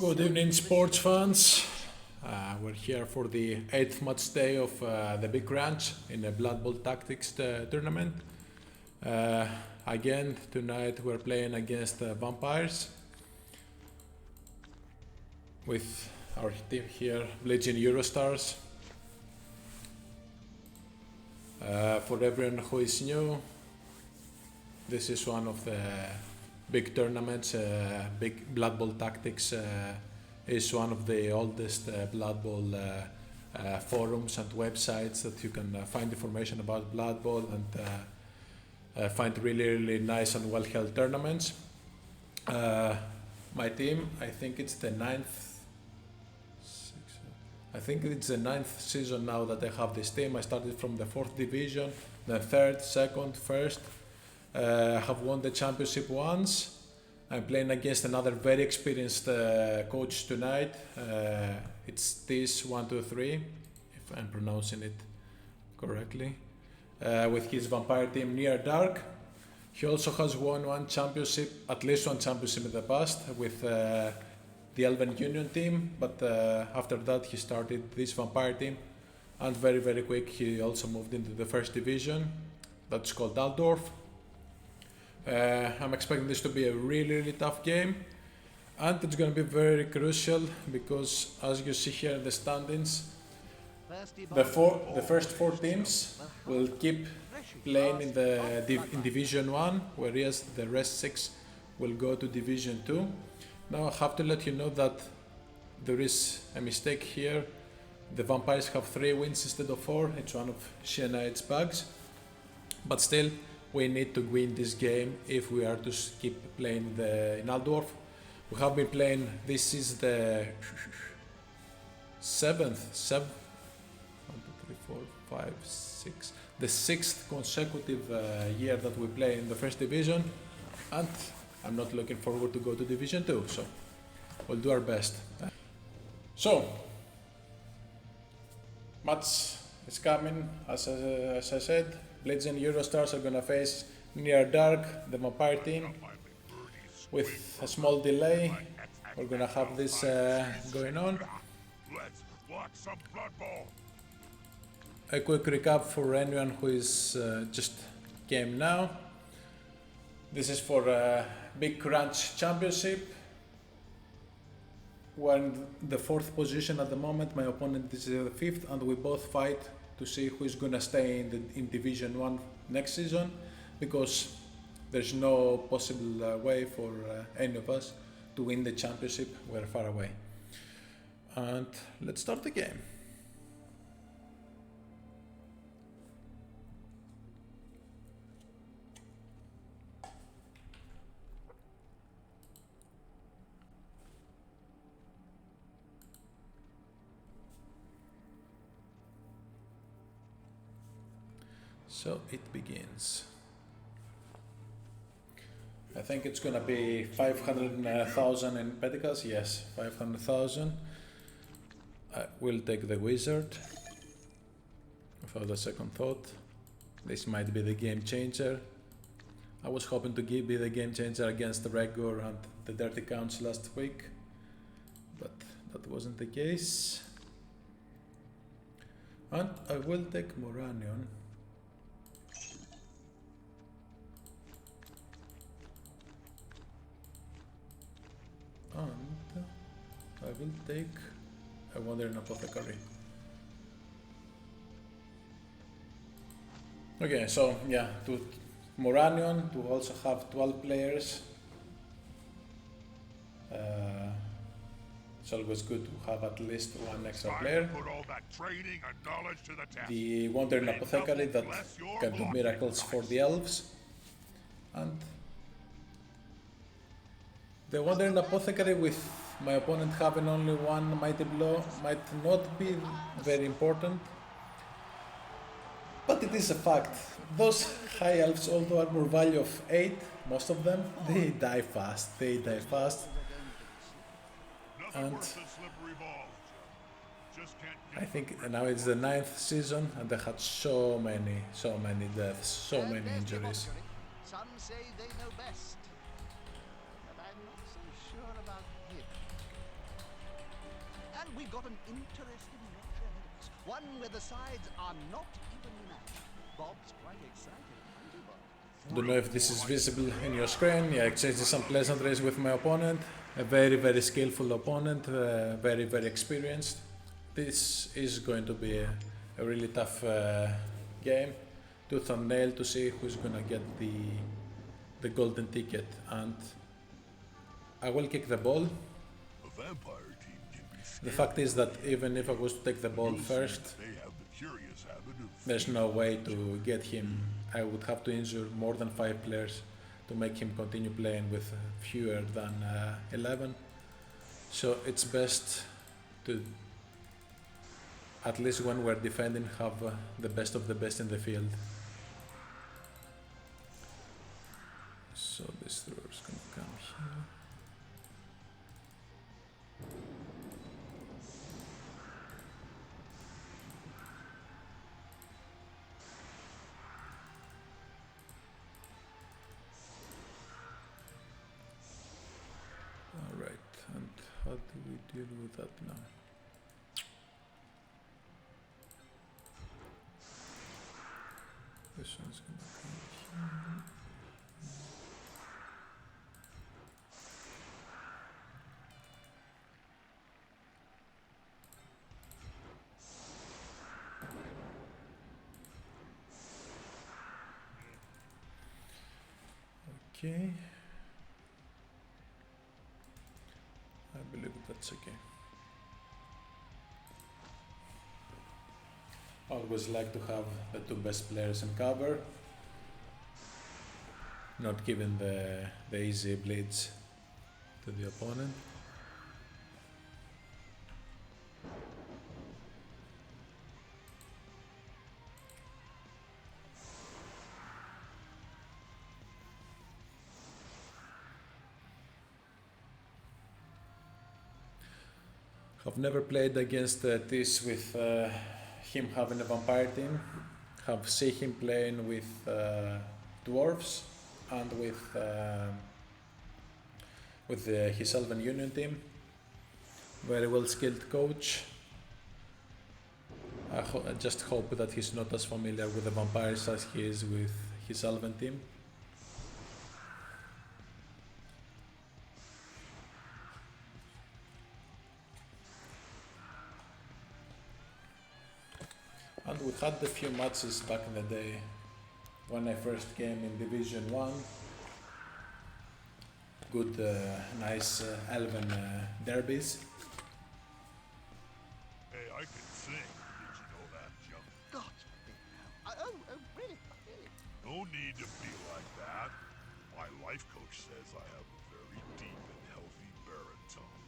Good evening, sports fans. We're here for the 8th match day of the Big Ranch in the Blood Bowl Tactics tournament. Again, tonight we're playing against Vampires with our team here, Blitzing Eurostars. For everyone who is new, this is one of the big tournaments. Big Blood Bowl Tactics is one of the oldest Blood Bowl forums and websites that you can find information about Blood Bowl and find really nice and well held tournaments. My team, I think it's the ninth season now that I have this team. I started from the 4th division, then 3rd, 2nd, 1st. I have won the championship once. I'm playing against another very experienced coach tonight. It's this 123, if I'm pronouncing it correctly, with his vampire team Near Dark. He also has won at least one championship in the past with the Elven Union team, but after that he started this vampire team, and very quick he also moved into the 1st division. That's called Aldorf. I'm expecting this to be a really tough game, and it's going to be very crucial because, as you see here in the standings, the first 4 teams will keep playing in Division 1, whereas the rest 6 will go to Division 2. Now I have to let you know that there is a mistake here. The Vampires have 3 wins instead of 4. It's one of Cyanite's bugs, but still we need to win this game if we are to keep playing in Aldorf. We have been playing, this is the 6th consecutive year that we play in the 1st division, and I'm not looking forward to go to Division 2, so we'll do our best. So, match is coming, as I said. Blades and Eurostars are gonna face Near Dark, the vampire team. With a small delay, we're gonna have this going on. A quick recap for anyone who is just came now. This is for Big Crunch Championship. We're in the 4th position at the moment. My opponent is the 5th, and we both fight to see who is gonna stay in Division 1 next season, because there's no possible way for any of us to win the championship. We're far away. And let's start the game. So it begins. I think it's gonna be 500,000 in Pedicals. Yes, 500,000. I will take the wizard without a second thought. This might be the game changer. I was hoping to be the game changer against the Regor and the Dirty Counts last week, but that wasn't the case. And I will take Moranion. And I will take a Wandering Apothecary. Okay, so yeah, to Moranion, to also have 12 players. It's always good to have at least one extra player. The Wandering Apothecary that can do miracles for the elves. And the Wandering Apothecary, with my opponent having only one mighty blow, might not be very important, but it is a fact. Those High Elves, although armor value of 8, most of them, they die fast. And I think now it's the 9th season, and they had so many deaths, so many injuries. Some say they know best, but I'm not so sure about we've got an interesting match ahead of us. One where the sides are not evenly matched. Bob's quite excited, aren't you, Bob? Don't know if this is visible in your screen. Yeah, exchanging some pleasantries with my opponent. A very, very skillful opponent, very, very experienced. This is going to be a really tough game, tooth and nail, to see who's gonna get the golden ticket. And I will kick the ball. A vampire team can be The scary. fact is that even if I was to take the ball first, They have the curious habit of there's no way to get him. I would have to injure more than 5 players to make him continue playing with fewer than 11. So it's best to, at least when we're defending, have the best of the best in the field. So this thrower is gonna come here. Alright, and how do we deal with that now? This one's gonna come here. Okay. I believe that's okay. Always like to have the 2 best players in cover, not giving the easy bleeds to the opponent. I've never played against this with him having a vampire team. Have seen him playing with dwarves and with his Elven Union team. Very well skilled coach. I just hope that he's not as familiar with the vampires as he is with his Elven team. And we had a few matches back in the day when I first came in Division 1. Good, nice Elven derbies. Hey, I can sing. Did you know that, Jump? God. Oh, really? Really? No need to be like that. My life coach says I have a very deep and healthy baritone.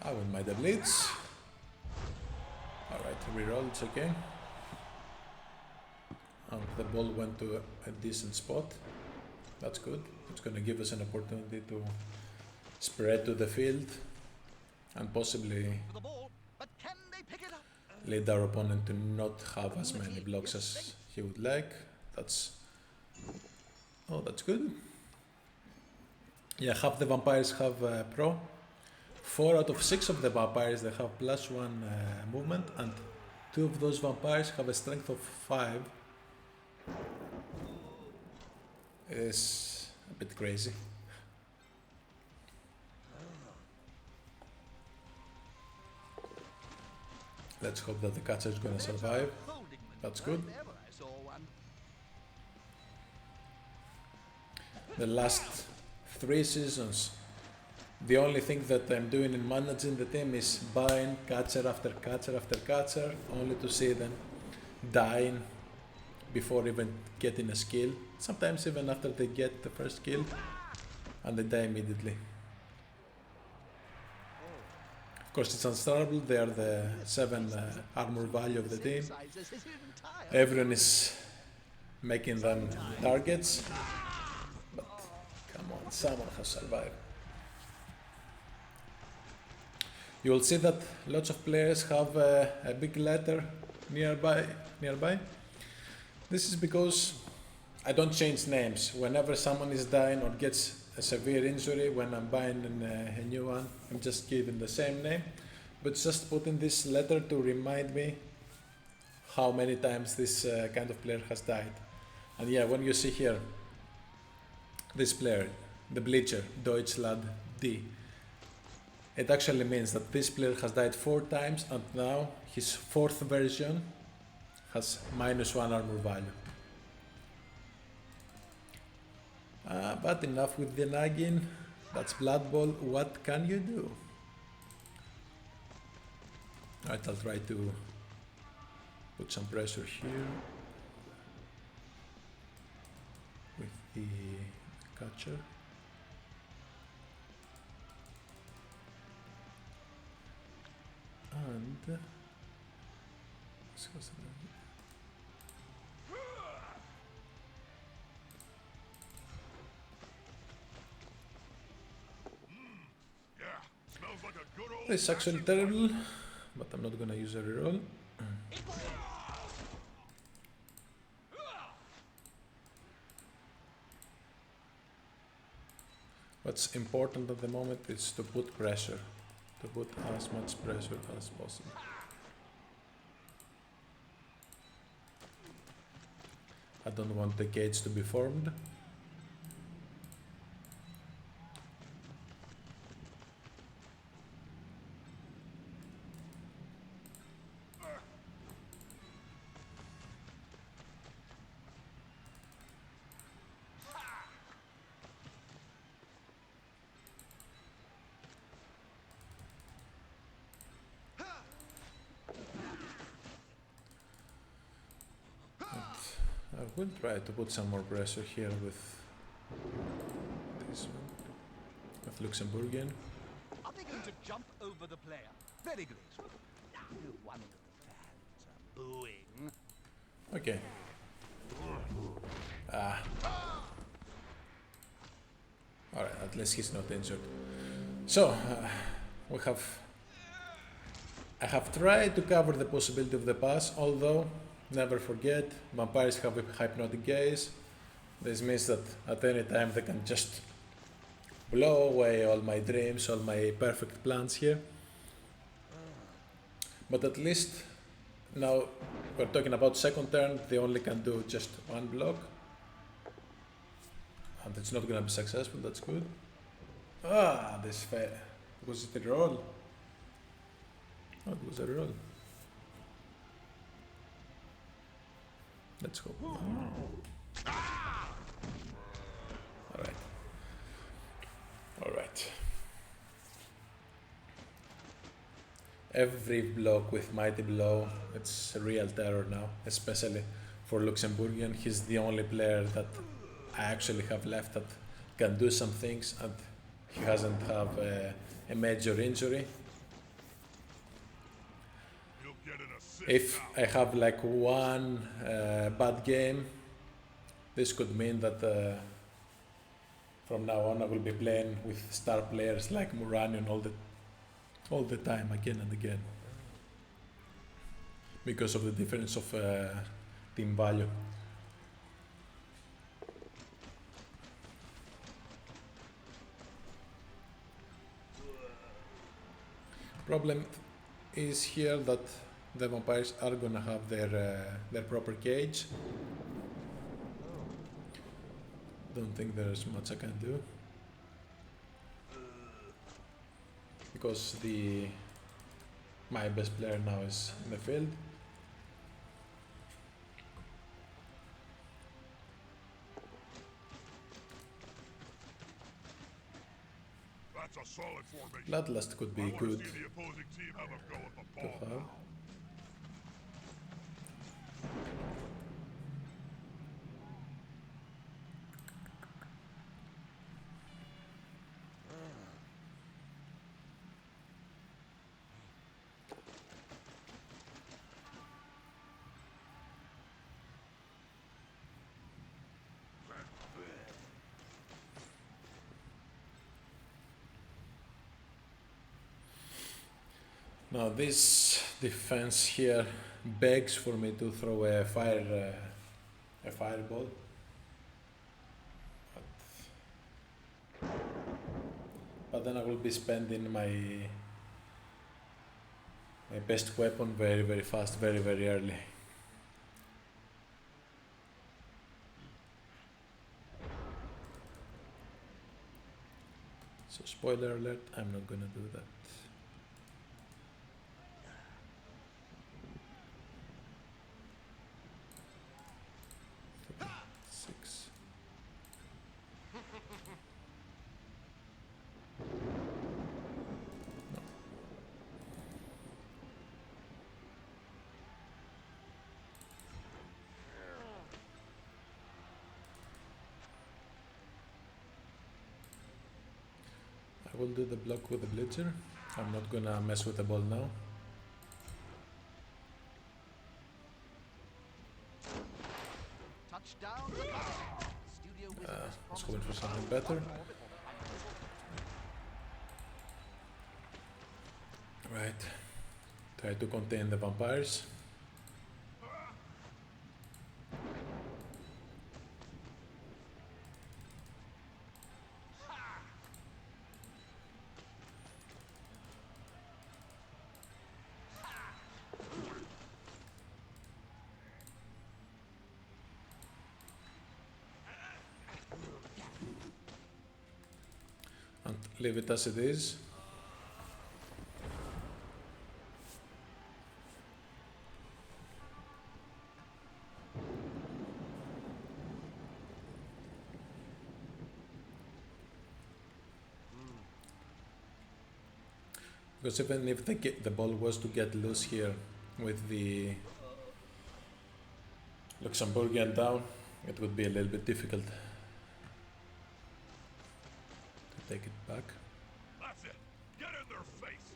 I win my blitz. Alright, reroll, it's okay. And the ball went to a decent spot. That's good. It's gonna give us an opportunity to spread to the field and possibly For the ball, but can they pick it up? lead our opponent to not have as many blocks as he would like. That's... oh, that's good. Yeah, half the vampires have pro. 4 out of 6 of the vampires, they have +1 movement, and 2 of those vampires have a strength of 5. It's a bit crazy. Let's hope that the catcher is gonna survive. That's good. If ever I saw one. The last 3 seasons, the only thing that I'm doing in managing the team is buying catcher after catcher after catcher, only to see them dying before even getting a skill. Sometimes even after they get the first kill, and they die immediately. Of course, it's unstarable. They are the 7 armor value of the team. Synthesizes his entire Everyone is making them targets, but Someone has survived. You will see that lots of players have a big letter nearby. This is because I don't change names. Whenever someone is dying or gets a severe injury, when I'm buying a new one, I'm just giving the same name, but just putting this letter to remind me how many times this kind of player has died. And yeah, when you see here, this player, the Bleacher, Deutschland D, it actually means that this player has died 4 times and now his 4th version has -1 armor value. But enough with the nagging, that's Blood Bowl, what can you do? Alright, I'll try to put some pressure here with the catcher. And this is actually terrible, but I'm not gonna use a reroll. What's important at the moment is to put pressure, to put as much pressure as possible. I don't want the cage to be formed. I will try to put some more pressure here with this one, with Luxembourgian. Are they going to jump over the player? Very graceful. No wonder the fans are booing. Okay. Alright, at least he's not injured. So, I have tried to cover the possibility of the pass, although, never forget, vampires have a hypnotic gaze. This means that at any time they can just blow away all my dreams, all my perfect plans here. But at least now we're talking about second turn, they only can do just 1 block. And it's not gonna be successful, that's good. This fair. Was it a roll? Oh, it was a roll. Let's go. Alright. Every block with Mighty Blow, it's a real terror now, especially for Luxembourgian. He's the only player that I actually have left that can do some things, and he hasn't have a major injury. If I have like one bad game, this could mean that from now on I will be playing with star players like Muranion all the time, again and again, because of the difference of team value. Problem is here that the vampires are gonna have their proper cage. Don't think there's much I can do, because my best player now is in the field. That's a solid formation. Bloodlust could be good See the opposing team have a go at the to ball. have. Now this defense here begs for me to throw a fireball. But then I will be spending my best weapon very fast, very early. So spoiler alert, I'm not gonna do that. Six. No. I will do the block with the blitzer. I'm not gonna mess with the ball now. Touchdown. Studio Let's go in for something better. Right. Try to contain the vampires. And leave it as it is. Because even if the ball was to get loose here with the Luxembourgian down, it would be a little bit difficult to take it back. That's it. Get in their face.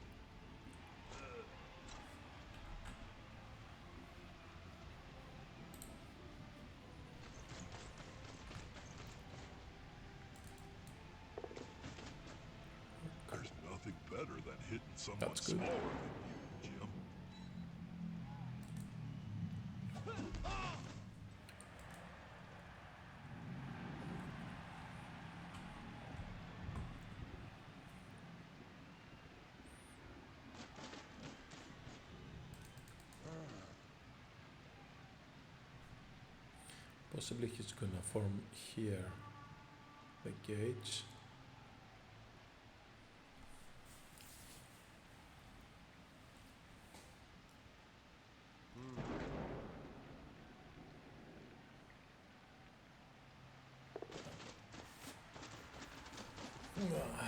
There's nothing better than hitting someone That's good. smaller than you, Jim. Possibly he's gonna form here the gauge.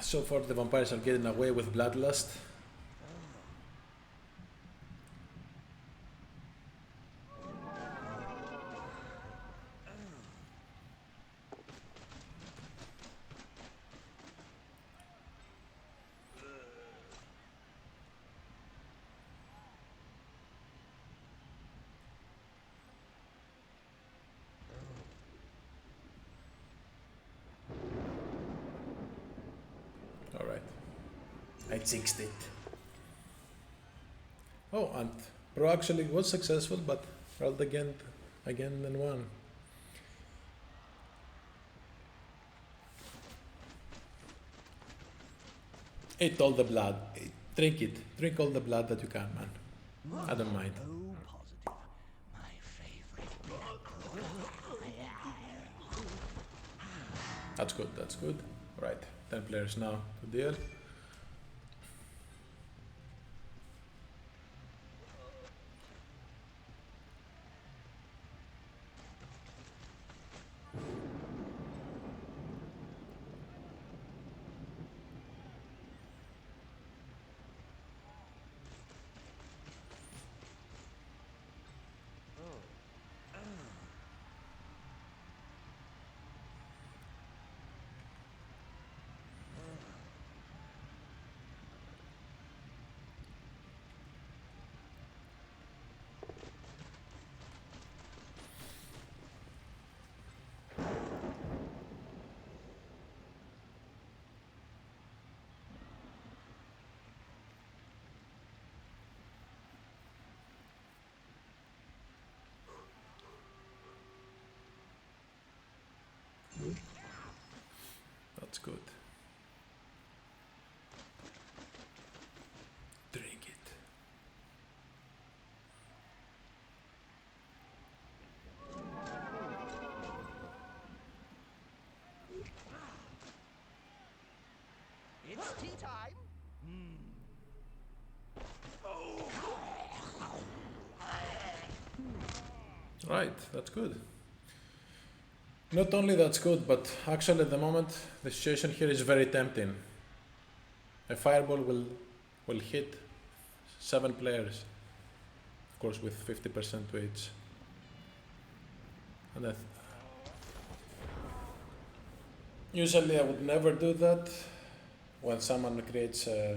So far the vampires are getting away with bloodlust. Alright. I jinxed it. Oh, and Pro actually was successful, but rolled again and won. Eat all the blood. Drink it. Drink all the blood that you can, man. I don't mind. Oh, positive. My favorite. That's good, that's good. Right, 10 players now to deal. good. Drink it. It's tea time. Right, that's good. Not only that's good, but actually at the moment the situation here is very tempting. A fireball will hit 7 players, of course with 50% to each. And usually I would never do that when someone creates a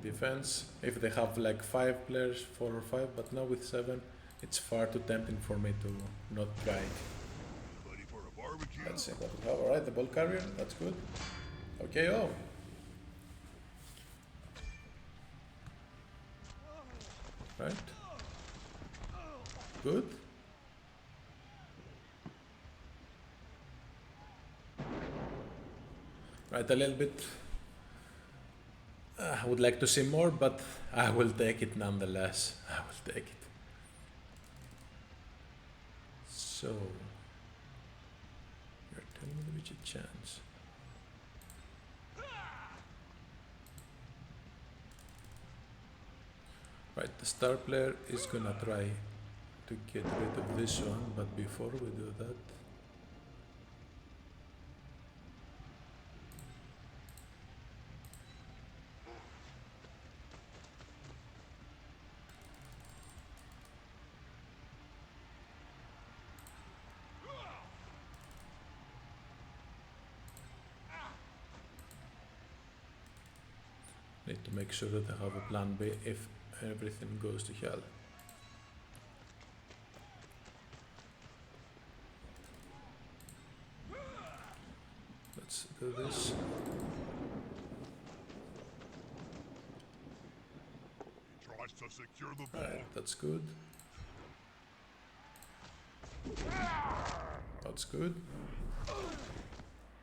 defense, if they have like 5 players, 4 or 5, but now with 7 it's far too tempting for me to not try it. Ready for a barbecue? Let's see what we have. Alright, the ball carrier, that's good. Okay, oh. Right. Good. Right, a little bit. I would like to see more, but I will take it nonetheless. I will take it. So, you're telling me there is a chance. Right, the star player is gonna try to get rid of this one, but before we do that, need to make sure that I have a plan B if everything goes to hell. Let's do this. He tries to secure the ball. Right, that's good. That's good.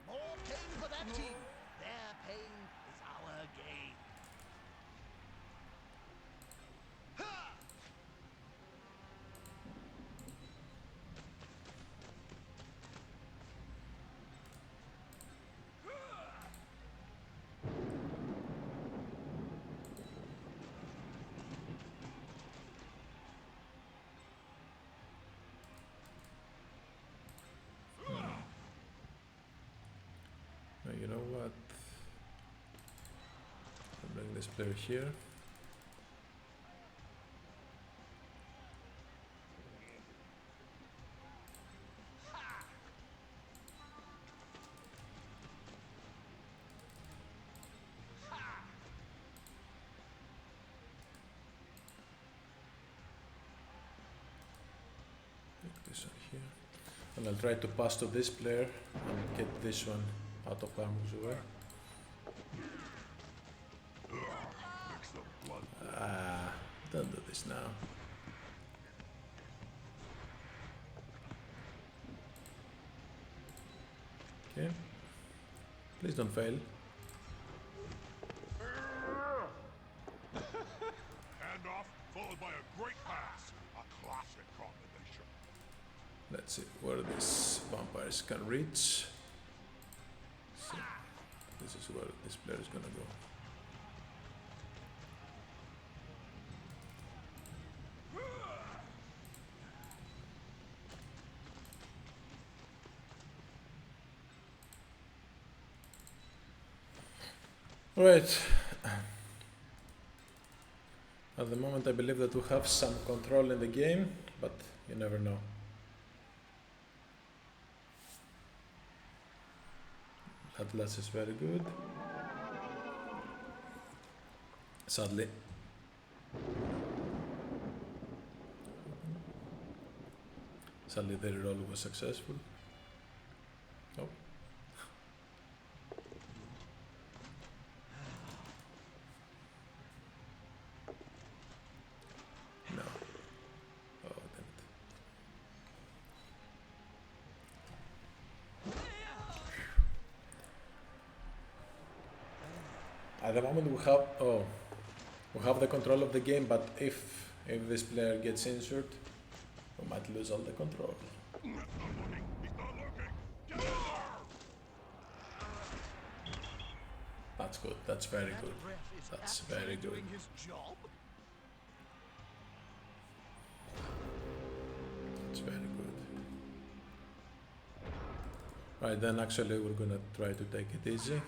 More pain for that team. Their pain is our gain. Now, you know what? I'll bring this player here. Take this one here. And I'll try to pass to this player and get this one out of harm's way. Mix the blood. Ah, don't do this now. Okay. Please don't fail. Handoff followed by a great pass. A classic combination. Let's see where these vampires can reach. So, this is where this player is gonna go. Right. At the moment I believe that we have some control in the game, but you never know. Atlas is very good. Sadly. Sadly the reroll was successful. Oh. No. Oh, damn it. At the moment we have the control of the game, but if this player gets injured, we might lose all the control. He's not looking. He's not looking. Get in there! That's good. That's very That good. ref is That's actually very good. doing his job. That's very good. Right, then actually we're gonna try to take it easy.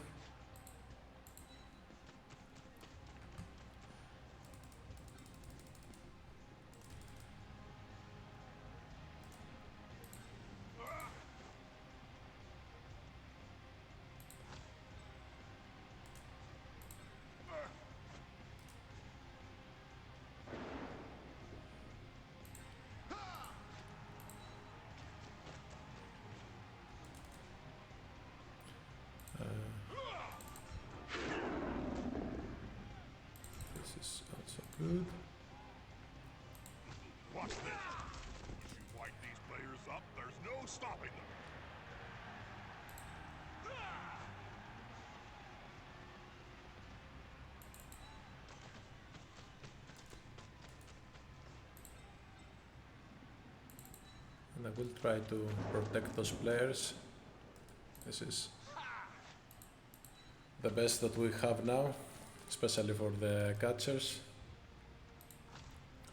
This is also good. Watch this. Once you wind these players up, there's no stopping them. And I will try to protect those players. This is the best that we have now, especially for the catchers.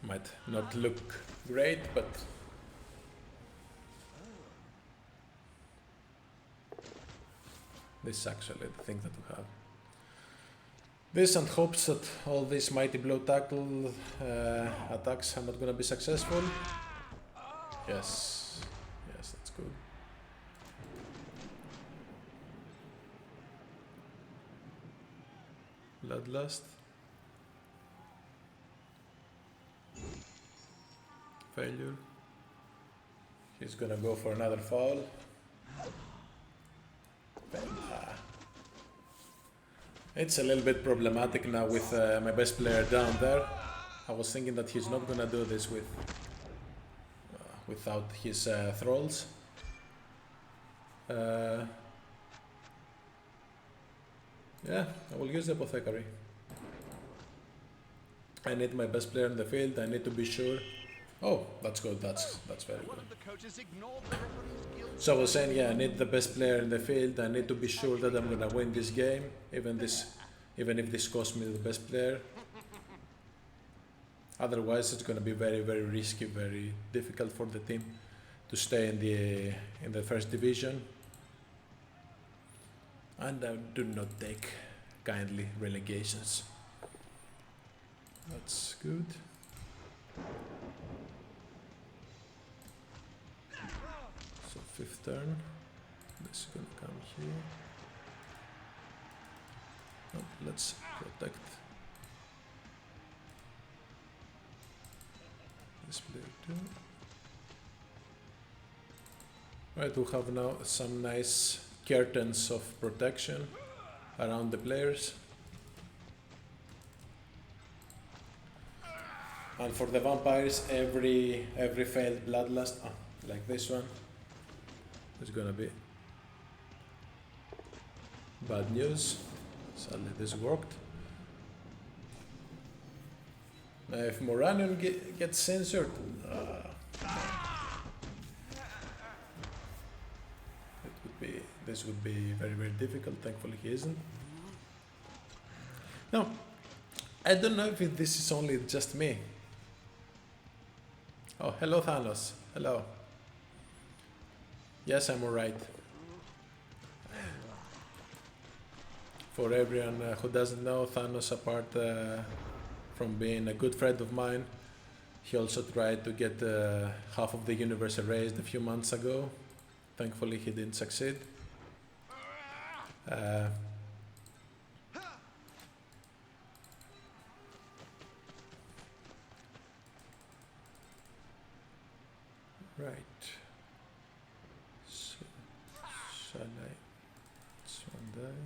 Might not look great, but this is actually the thing that we have. This and hopes that all these mighty blow tackle attacks are not gonna be successful. Yes, yes, that's good. Bloodlust. Failure. He's gonna go for another foul. It's a little bit problematic now with my best player down there. I was thinking that he's not gonna do this without his thralls. Yeah, I will use the apothecary. I need my best player in the field. I need to be sure. Oh, that's good. That's very One good. of the coaches ignored the referee's guilt. So I was saying, yeah, I need the best player in the field. I need to be sure that I'm gonna win this game, even if this costs me the best player. Otherwise, it's gonna be very, very risky, very difficult for the team to stay in the first division. And I do not take kindly relegations. That's good. So fifth turn. This is gonna come here. Oh, let's protect this player too. Right, we have now some nice curtains of protection around the players. And for the vampires, every failed bloodlust, like this one, is gonna be bad news. Sadly, this worked. Now, if Moranion gets censored, this would be very, very difficult. Thankfully, he isn't. Now, I don't know if this is only just me. Oh, hello, Thanos. Hello. Yes, I'm alright. For everyone who doesn't know, Thanos, apart from being a good friend of mine, he also tried to get half of the universe erased a few months ago. Thankfully, he didn't succeed. Right. So, shall I? This one die.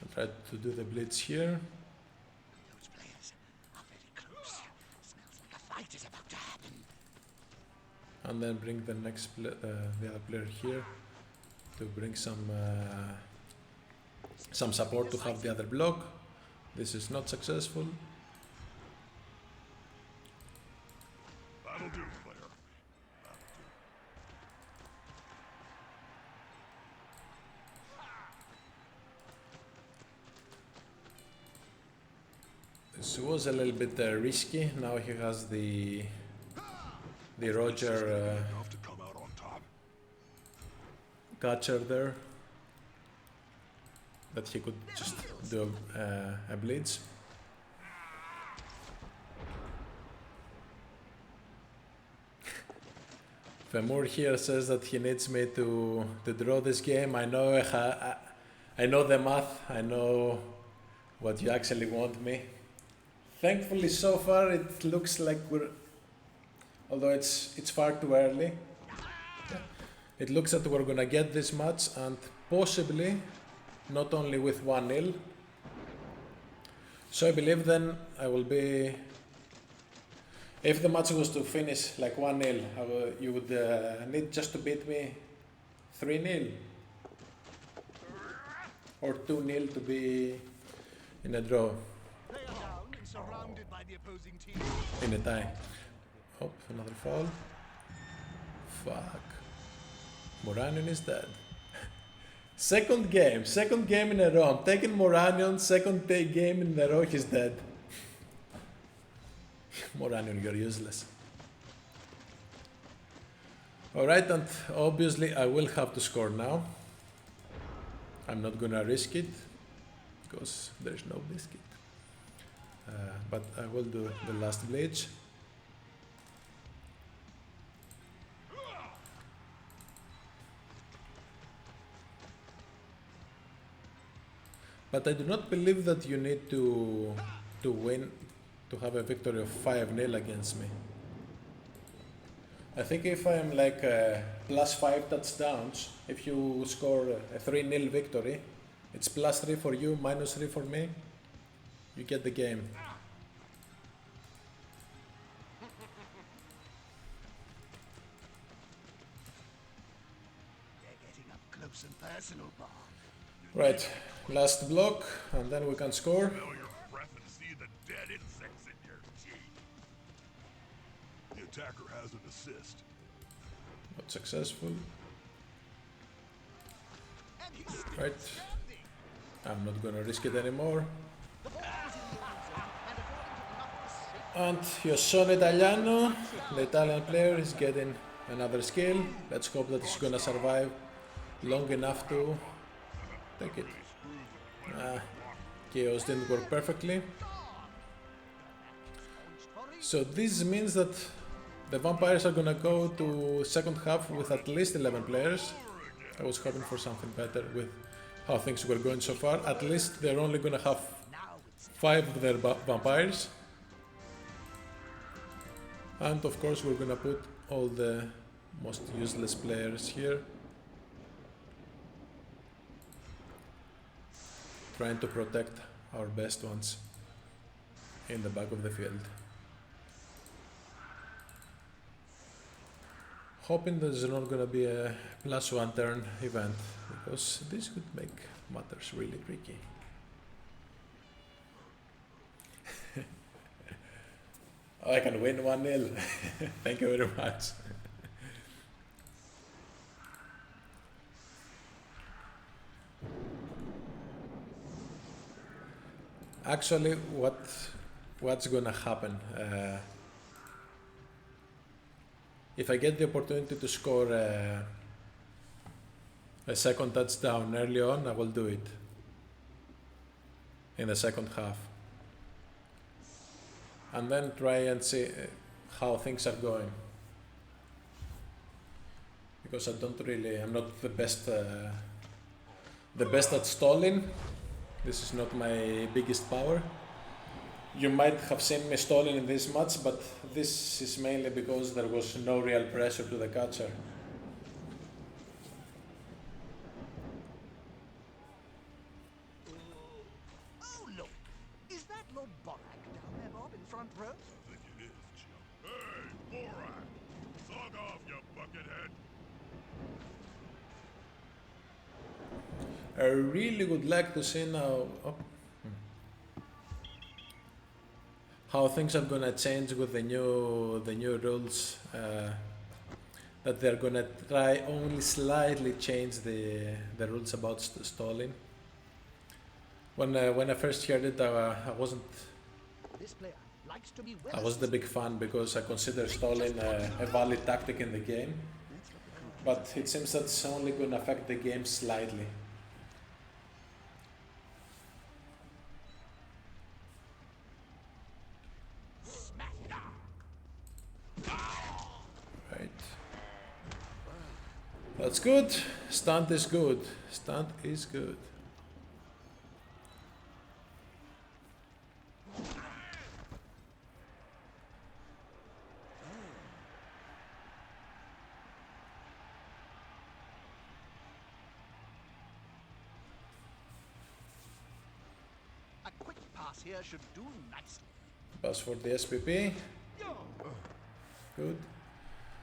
I'll try to do the blitz here. Those players are very close. Smells like a fight is about to happen. and then bring the the other player here to bring some support to have the other block. This is not successful. That'll do, player. This was a little bit risky. Now he has the Roger Enough to come out on top. catcher there that he could just do a blitz. Femur here says that he needs me to draw this game. I know I know the math. I know what you actually want me. Thankfully, so far it looks like although it's far too early. It looks that we're gonna get this match, and possibly not only with 1-0. So I believe then I will be. If the match was to finish like 1-0, you would need just to beat me 3-0 or 2-0 to be in a draw. They are down and surrounded by the opposing team. In a tie. Oh, another foul. Fuck. Moranion is dead. Second game in a row. I'm taking Moranion, second game in a row, he's dead. Moranion, you're useless. Alright, and obviously I will have to score now. I'm not gonna risk it, because there's no biscuit. But I will do the last blitz. But I do not believe that you need to win, to have a victory of 5-0 against me. I think if I'm like +5 touchdowns, if you score a 3-0 victory, it's +3 for you, -3 for me. You get the game. They're getting up close and personal, Bob. Right, last block, and then we can score. Smell your breath and see the dead insects in your teeth. The attacker has an assist. Not successful. And he's still Right. standing. I'm not gonna risk it anymore. The ball is in the end zone, and according to the numbers, And Yossone Italiano, the Italian player, is getting another skill. Let's hope that he's gonna survive long enough to take it. Chaos didn't work perfectly. So this means that the vampires are gonna go to second half with at least 11 players. I was hoping for something better with how things were going so far. At least they're only gonna have now it's 5 of their vampires. And of course we're gonna put all the most useless players here. Trying to protect our best ones in the back of the field. Hoping there's not gonna be a +1 turn event, because this could make matters really tricky. Oh, I can win 1-0. Thank you very much. Actually, what's gonna happen? If I get the opportunity to score a second touchdown early on, I will do it in the second half. And then try and see how things are going. Because I'm not the best at stalling. This is not my biggest power. You might have seen me stalling in this match, but this is mainly because there was no real pressure to the catcher. oh look, is that Lord Borak down there, Bob, in front row? I think it is, Jim. Hey, Borak! Suck off, you I really would like to see now how things are gonna change with the new rules. That they're gonna try only slightly change the rules about stalling. When I first heard it, I wasn't. This player likes to be well I wasn't a big fan because I consider stalling a valid tactic in the game. But it seems that it's only going to affect the game slightly. Right. That's good. Stunt is good. Stunt is good. A quick pass here should do nicely. Pass for the SPP. Good.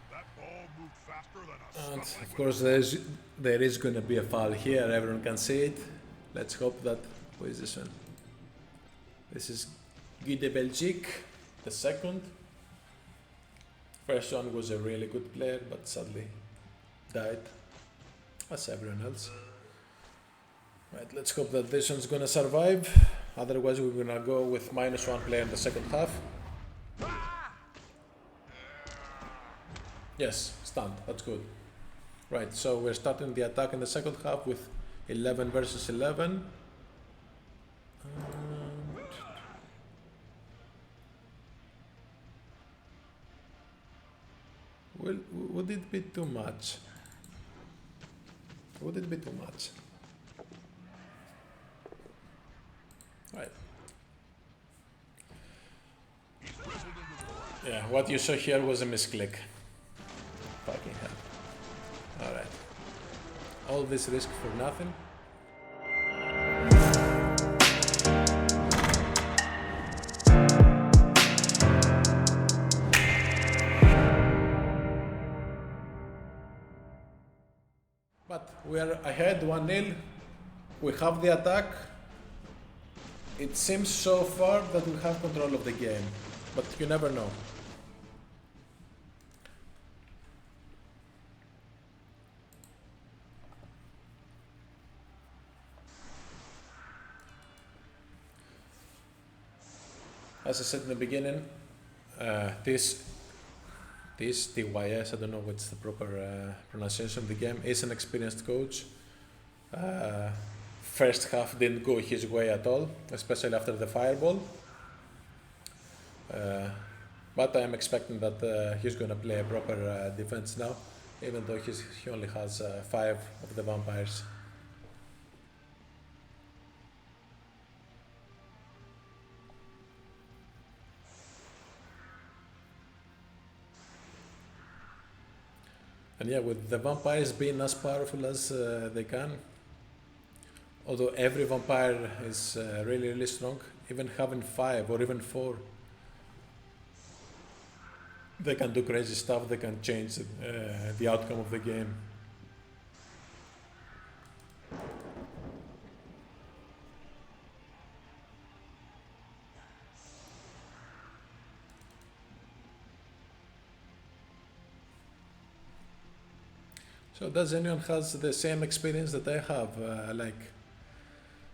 That ball moved faster than a And scuttling of course there is going to be a foul here. Everyone can see it. Let's hope that... Who is this one? This is Guy de Belgique, the second. First one was a really good player, but sadly died, as everyone else. Right, let's hope that this one's gonna survive. Otherwise we're gonna go with -1 player in the second half. Yes, stunned, that's good. Right, so we're starting the attack in the second half with 11 versus 11. Would it be too much? Would it be too much? Right. Yeah, what you saw here was a misclick. Fucking hell. Alright. All this risk for nothing. But we are ahead 1-0. We have the attack. It seems so far that we have control of the game, but you never know. As I said in the beginning, this TYS, I don't know what's the proper pronunciation of the game, is an experienced coach. First half didn't go his way at all, especially after the fireball. But I am expecting that he's going to play a proper defense now, even though he only has 5 of the vampires. And yeah, with the vampires being as powerful as they can, although every vampire is really strong, even having 5 or even 4, they can do crazy stuff, they can change the outcome of the game. So does anyone has the same experience that I have? Like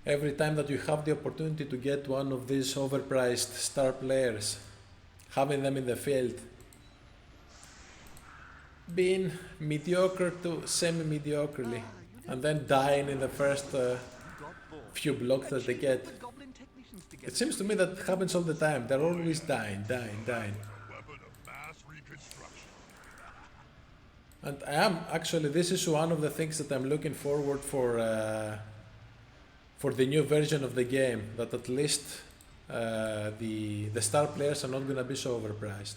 every time that you have the opportunity to get one of these overpriced star players, having them in the field, being mediocre to semi-mediocrely, and then dying in the first few blocks that they get. It seems to me that happens all the time. They're always dying. weapon of mass reconstruction. And I am actually, this is one of the things that I'm looking forward for the new version of the game, that at least the star players are not going to be so overpriced.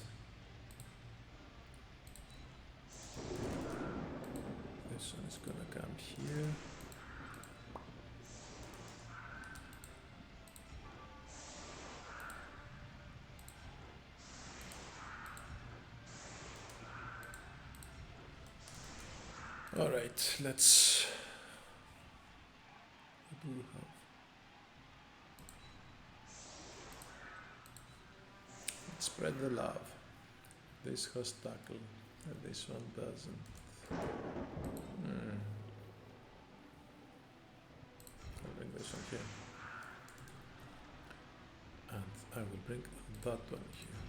This one is going to come here. All right, let's Spread the love. This has tackle, and this one doesn't. I'll bring this one here. And I will bring that one here.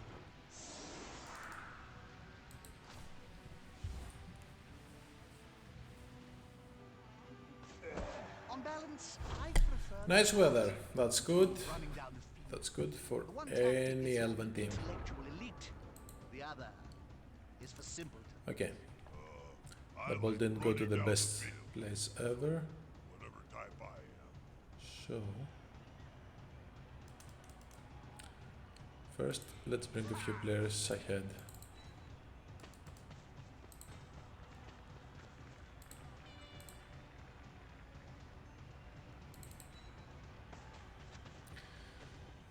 On balance, I prefer Nice weather, that's good. running down the field. That's good for The one tactic any is elven team. intellectual elite. The other is for simpletons. Okay, I the ball like didn't go to running the down best field, place ever. whatever type I am. So, first, let's bring a few players ahead.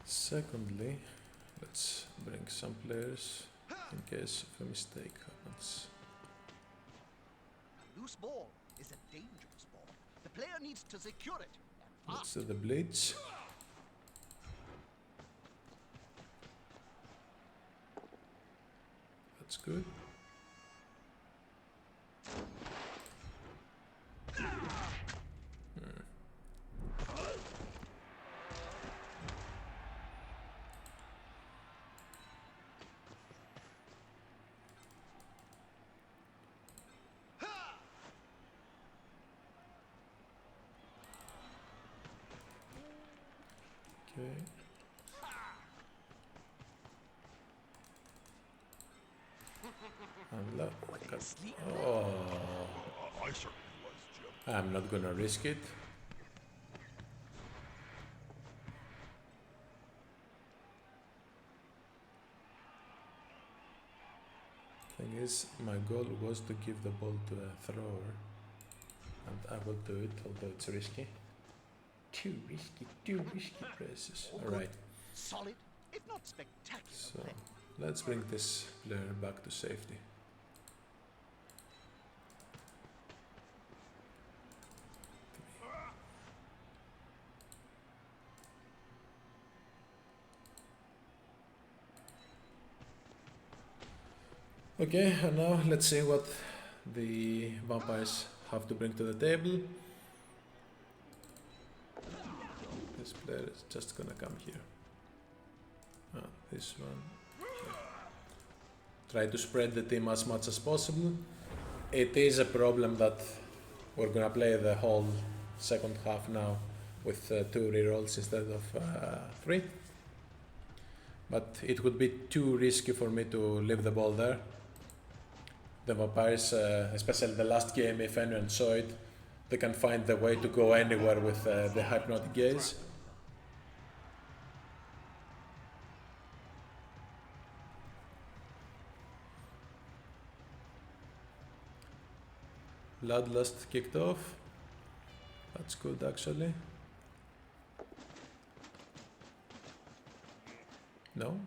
Secondly, let's bring some players in case of a mistake happens. A loose ball is a dangerous ball. The player needs to secure it. And Let's fast. do the blitz. That's good. Okay. And look. Oh, I certainly was, Jim. I'm not gonna risk it. Thing is, my goal was to give the ball to a thrower, and I will do it, although it's risky. Too risky presses. Alright, Solid, if not spectacular. so play. let's bring this player back to safety. Okay, and now let's see what the vampires have to bring to the table. This player is just gonna come here. Ah, this one. Here. Try to spread the team as much as possible. It is a problem that we're gonna play the whole second half now with 2 rerolls instead of 3. But it would be too risky for me to leave the ball there. The vampires, especially the last game, if anyone saw it, they can find the way to go anywhere with the hypnotic gaze. Bloodlust kicked off. That's good actually. No?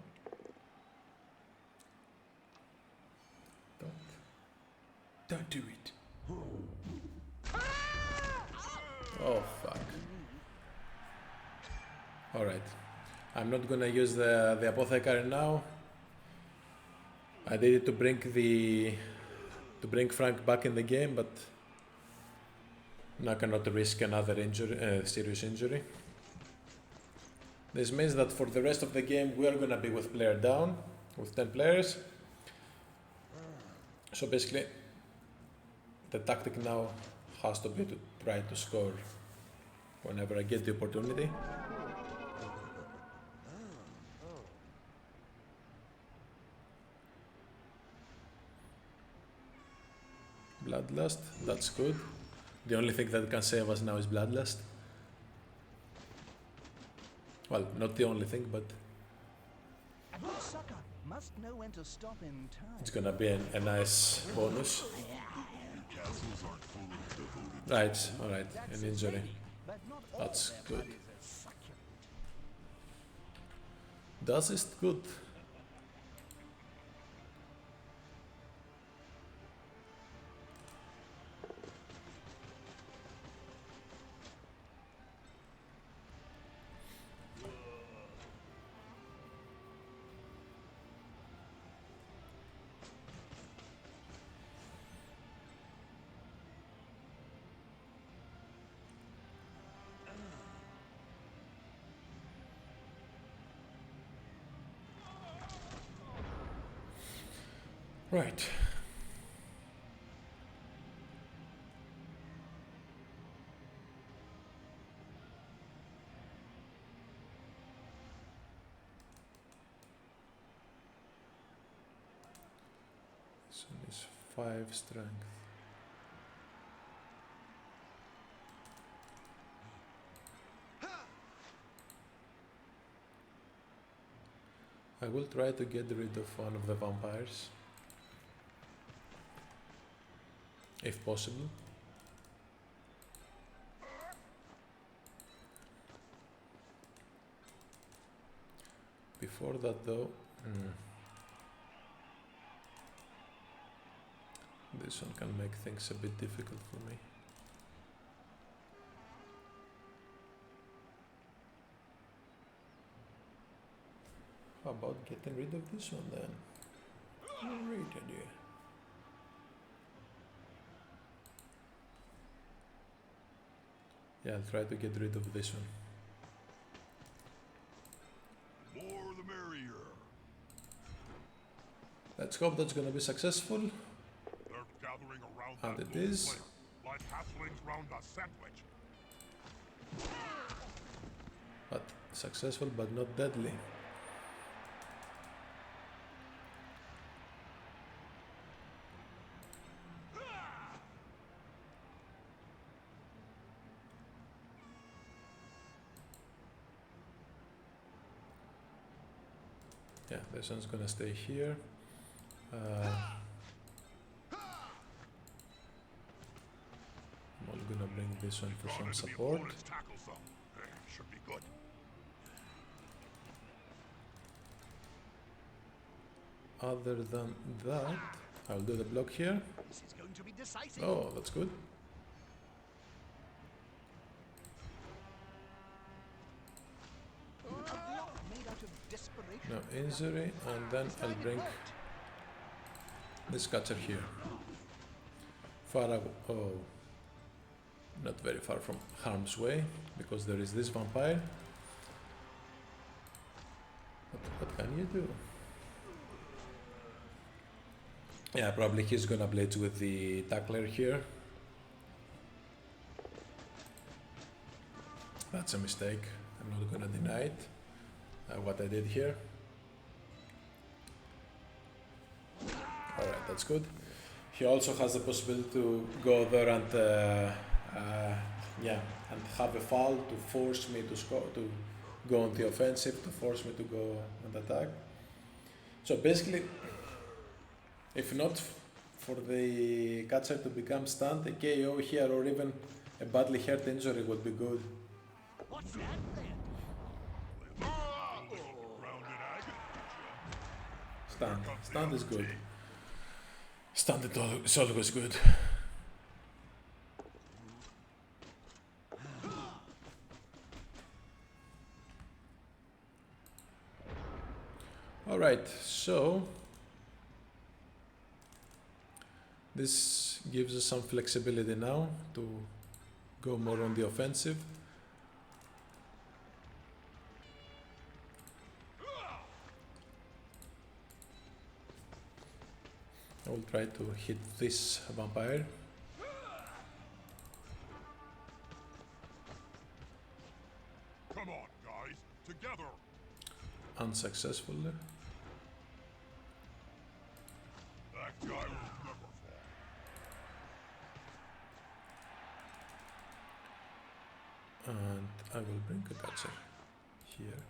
Don't do it. Oh fuck. Alright. I'm not gonna use the apothecary now. I did it to bring Frank back in the game, but now I cannot risk another injury, serious injury. This means that for the rest of the game we are gonna be with player down, with 10 players. So basically, the tactic now has to be to try to score whenever I get the opportunity. Bloodlust, that's good. The only thing that can save us now is Bloodlust. Well, not the only thing, but A good sucker must know when to stop in time. it's gonna be a nice bonus. Castles aren't full of devoted. Right, alright, That's an injury. many, but not all That's their good. bodies are succulent. Das ist gut. Right. This one is 5 strength. I will try to get rid of one of the vampires, if possible. Before that though, this one can make things a bit difficult for me. How about getting rid of this one then? Great idea. Yeah, I'll try to get rid of this one. More the merrier. Let's hope that's gonna be successful. They're gathering around And that it blue is. flame, like halflings round a sandwich. But successful but not deadly. Yeah, this one's gonna stay here. I'm only gonna bring this one for some Gone into the support. opponent's tackle zone. Should be good. Other than that, I'll do the block here. This is going to be decisive. Oh, that's good. A block made out of desperation. No injury, and then I'll bring this catcher here. Far away. Oh, not very far from harm's way, because there is this vampire. What can you do? Yeah, probably he's gonna blitz with the tackler here. That's a mistake. I'm not gonna deny it. What I did here. Alright, that's good. He also has the possibility to go there and yeah, and have a foul to force me to score, to go on the offensive, to force me to go and attack. So basically, if not for the catcher to become stunned, a KO here or even a badly hurt injury would be good. What's that then? Stunned. Stunned is good. Stunned is always good. Alright, so this gives us some flexibility now to go more on the offensive. I will try to hit this vampire. Come on, guys, together. Unsuccessfully. That guy will never fall. And I will bring a catcher here.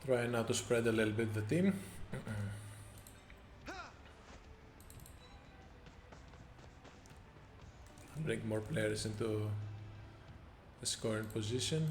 Try now to spread a little bit the team. Bring more players into a scoring position.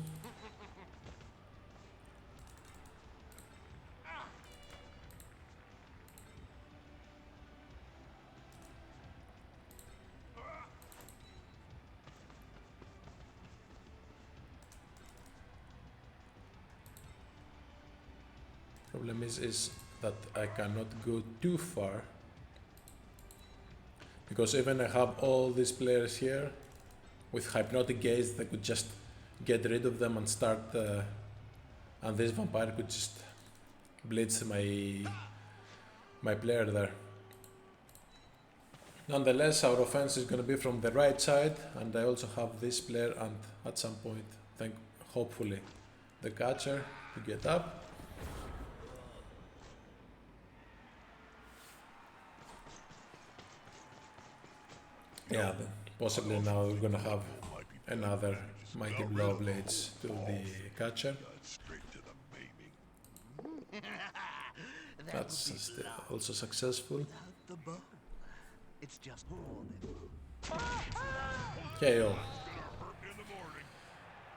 Problem is that I cannot go too far Because even I have all these players here with hypnotic gaze, they could just get rid of them and start, and this vampire could just blitz my player there. Nonetheless, our offense is going to be from the right side, and I also have this player, and at some point, hopefully, the catcher to get up. Yeah, possibly now we're going to have another mighty blow blades to the catcher. That's also successful. The bow. It's just more KO.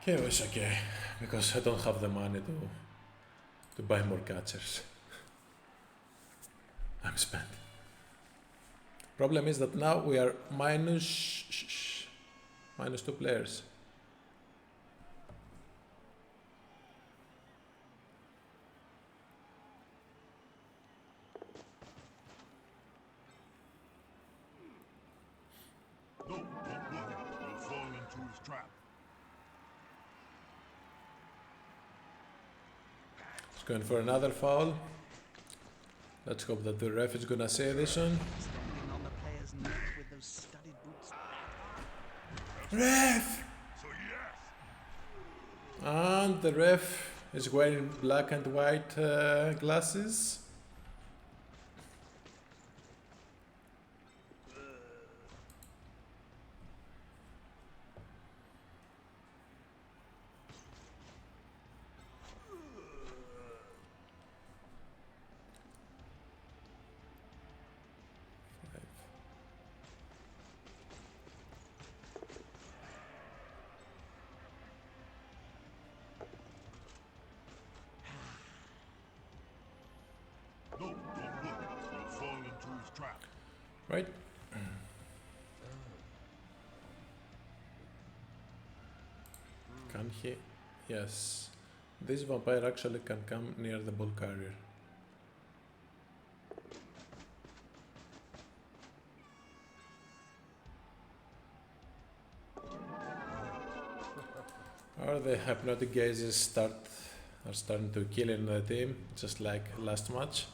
KO is okay, because I don't have the money to buy more catchers. I'm spent. Problem is that now we are minus 2 players. No, don't look. You'll fall into his trap. He's going for another foul. Let's hope that the ref is gonna say this one. standing on the player's neck with those studded boots. Ref! So yes, And the ref is wearing black and white glasses. no, don't look. You'll fall into his trap. Right? Can he? Yes. This vampire actually can come near the ball carrier. Or the hypnotic gazes are starting to kill in the team, just like last match.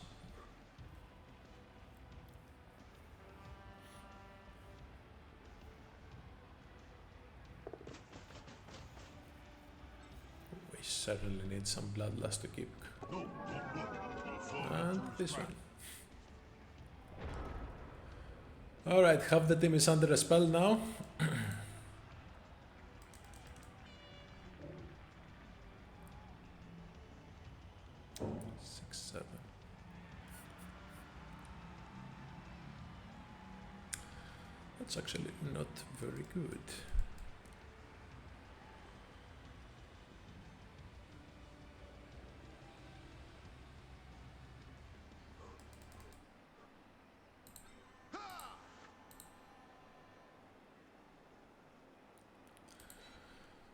We certainly need some bloodlust to keep. No, don't look. You'll fall And into his this trap. one. Alright, half the team is under a spell now. 6, 7. That's actually not very good.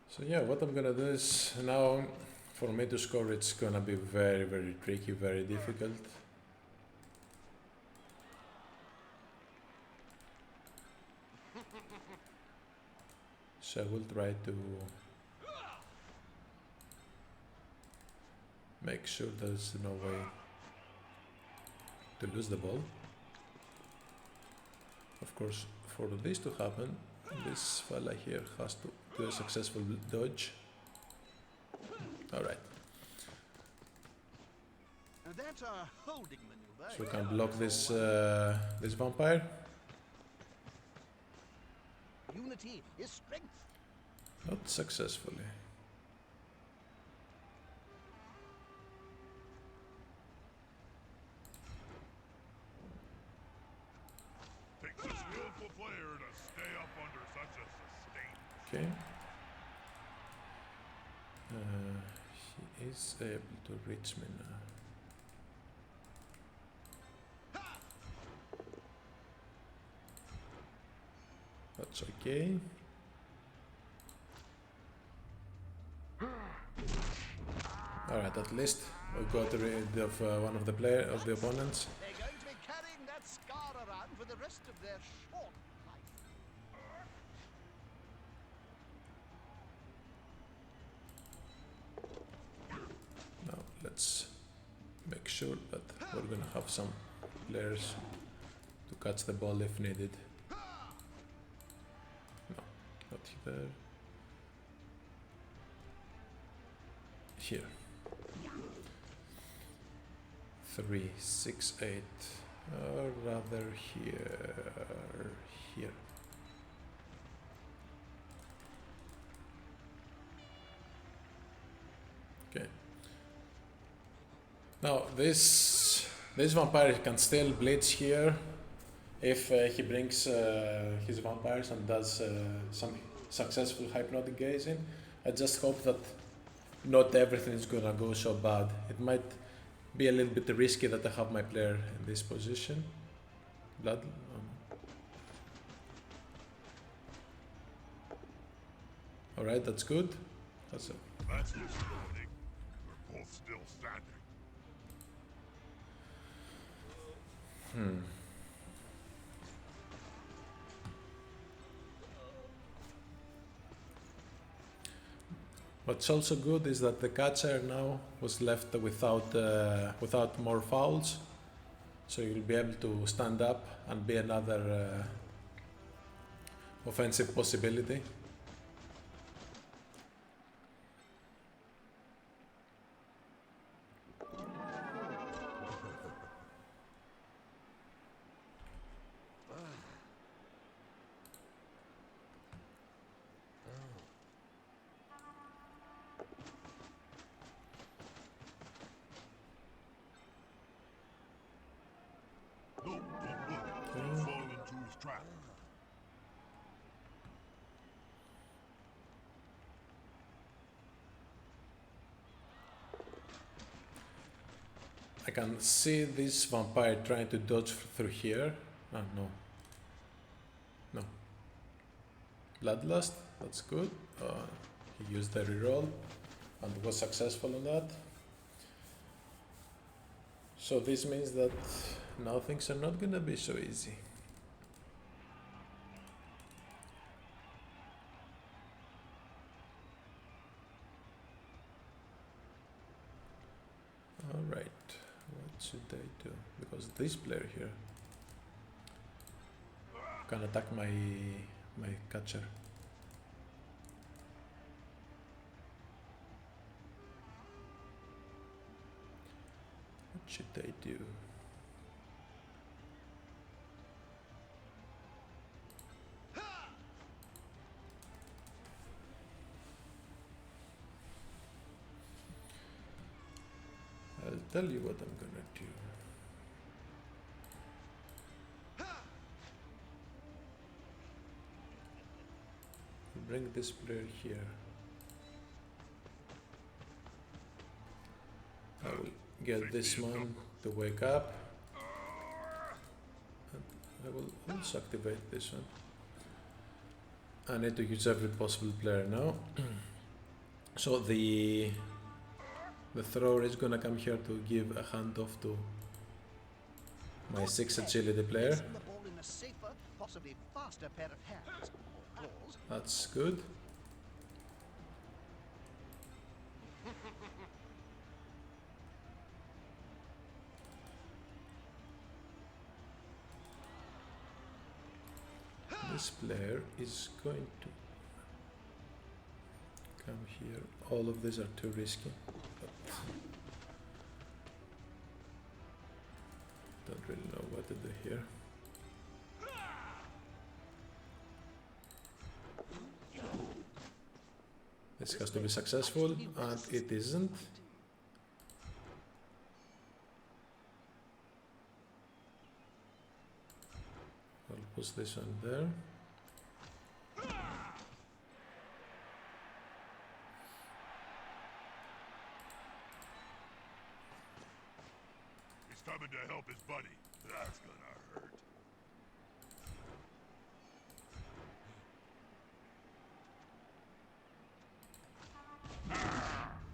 So yeah, what I'm gonna do is now, for me to score, it's gonna be very, very tricky, very difficult. So I will try to make sure there's no way to lose the ball. Of course, for this to happen, this fella here has to do a successful dodge. Alright, Now that's a holding maneuver. so we can block this this vampire. Unity is strength. Not successfully. Takes a skillful player to stay up under such a sustained. Okay. He is able to reach me now. That's okay. Alright, at least we got rid of one of the opponents. They're going to be carrying that scar around for the rest of their short life. Now let's make sure that we're gonna have some players to catch the ball if needed. No, not there. Here. 3, 6, 8. Or rather here. Okay. Now this vampire can still blitz here if he brings his vampires and does some successful hypnotic gazing. I just hope that not everything is gonna go so bad. It might be a little bit risky that I have my player in this position. Blood. Alright, that's good. That's it. That's disappointing. We're both still standing. What's also good is that the catcher now was left without more fouls, so you'll be able to stand up and be another offensive possibility. No, don't look. Don't fall into his trap. I can see this vampire trying to dodge through here. Ah, no. No. Bloodlust, that's good. He used the reroll and was successful on that. So this means that now things are not gonna be so easy. Alright, what should I do? Because this player here can attack my catcher. What should I do? I'll tell you what I'm gonna do. Bring this player here. I will get this man to wake up. And I will also activate this one. I need to use every possible player now. So the thrower is gonna come here to give a handoff to my 6 agility player. Placing the ball in a safer, possibly faster pair of hands or claws. That's good. This player is going to come here. All of these are too risky, but don't really know what to do here. This has to be successful, and it isn't. I'll push this one there. He's coming to help his buddy. That's gonna hurt.